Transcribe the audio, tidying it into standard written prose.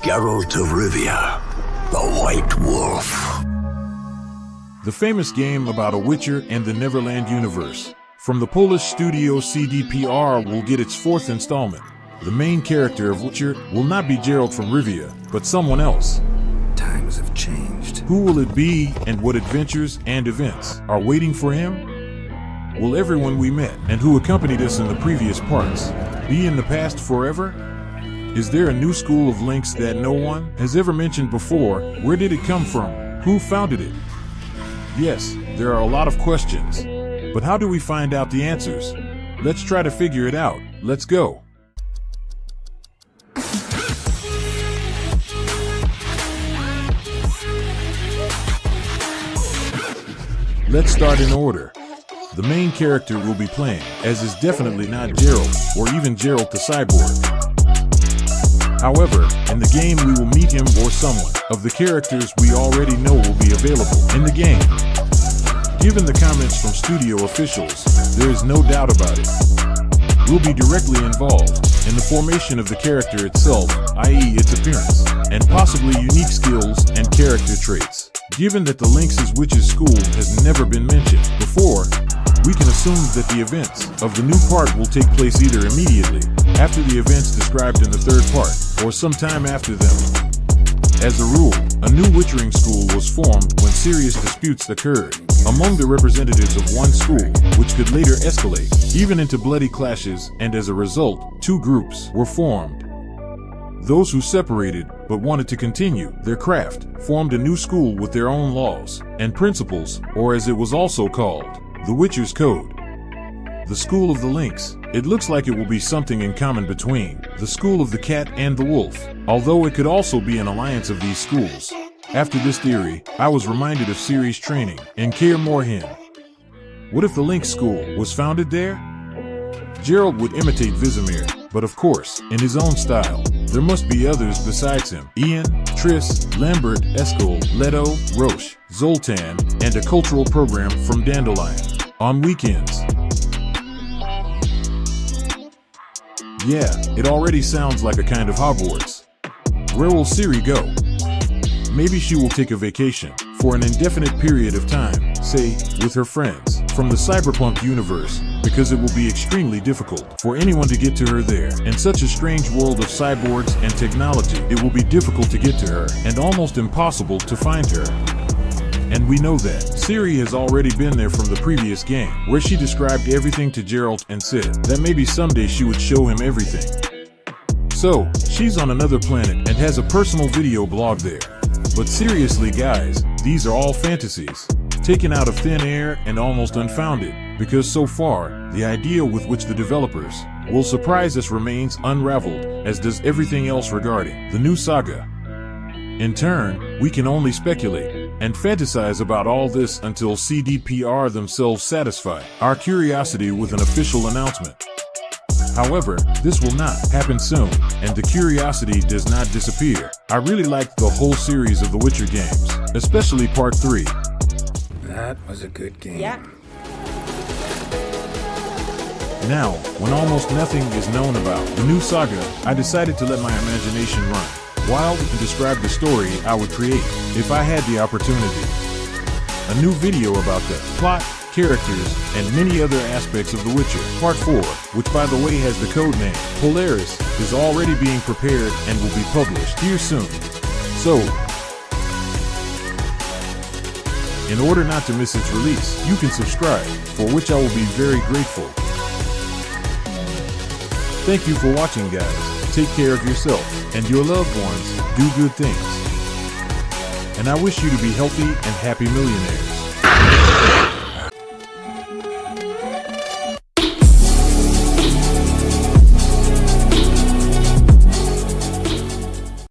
Geralt of Rivia, the White Wolf. The famous game about a Witcher and the Neverland universe. From the Polish studio CDPR will get its fourth installment. The main character of Witcher will not be Geralt from Rivia, but someone else. Times have changed. Who will it be, and what adventures and events are waiting for him? Will everyone we met and who accompanied us in the previous parts be in the past forever? Is there a new school of links that no one has ever mentioned before? Where did it come from? Who founded it? Yes, there are a lot of questions. But how do we find out the answers? Let's try to figure it out. Let's go. Let's start in order. The main character we'll be playing as is definitely not Geralt, or even Geralt the cyborg. However, in the game we will meet him or someone of the characters we already know will be available in the game. Given the comments from studio officials, there is no doubt about it. We'll be directly involved in the formation of the character itself, i.e. its appearance, and possibly unique skills and character traits. Given that the Lynx's Witches School has never been mentioned before, we can assume that the events of the new part will take place either immediately after the events described in the third part, or sometime after them. As a rule, a new witchering school was formed when serious disputes occurred among the representatives of one school, which could later escalate even into bloody clashes, and as a result, two groups were formed. Those who separated but wanted to continue their craft formed a new school with their own laws and principles, or as it was also called, the Witcher's Code. The School of the Lynx. It looks like it will be something in common between the School of the Cat and the Wolf, although it could also be an alliance of these schools. After this theory, I was reminded of series training in Kaer Morhen. What if the Lynx School was founded there? Geralt would imitate Vizimir, but of course, in his own style. There must be others besides him. Ian, Triss, Lambert, Eskel, Leto, Roche, Zoltan, and a cultural program from Dandelion. On weekends. Yeah, it already sounds like a kind of Hogwarts. Where will Ciri go? Maybe she will take a vacation for an indefinite period of time, say, with her friends from the cyberpunk universe, because it will be extremely difficult for anyone to get to her there. In such a strange world of cyborgs and technology, it will be difficult to get to her and almost impossible to find her. And we know that Ciri has already been there from the previous game, where she described everything to Geralt and said that maybe someday she would show him everything. So, she's on another planet and has a personal video blog there. But seriously guys, these are all fantasies, taken out of thin air and almost unfounded, because so far, the idea with which the developers will surprise us remains unraveled, as does everything else regarding the new saga. In turn, we can only speculate and fantasize about all this until CDPR themselves satisfy our curiosity with an official announcement. However, this will not happen soon, and the curiosity does not disappear. I really liked the whole series of the Witcher games, especially Part 3. That was a good game. Yeah. Now, when almost nothing is known about the new saga, I decided to let my imagination run wild and describe the story I would create if I had the opportunity. A new video about the plot, characters, and many other aspects of The Witcher, Part 4, which by the way has the codename Polaris, is already being prepared and will be published here soon. So, in order not to miss its release, you can subscribe, for which I will be very grateful. Thank you for watching guys. Take care of yourself and your loved ones. Do good things. And I wish you to be healthy and happy millionaires.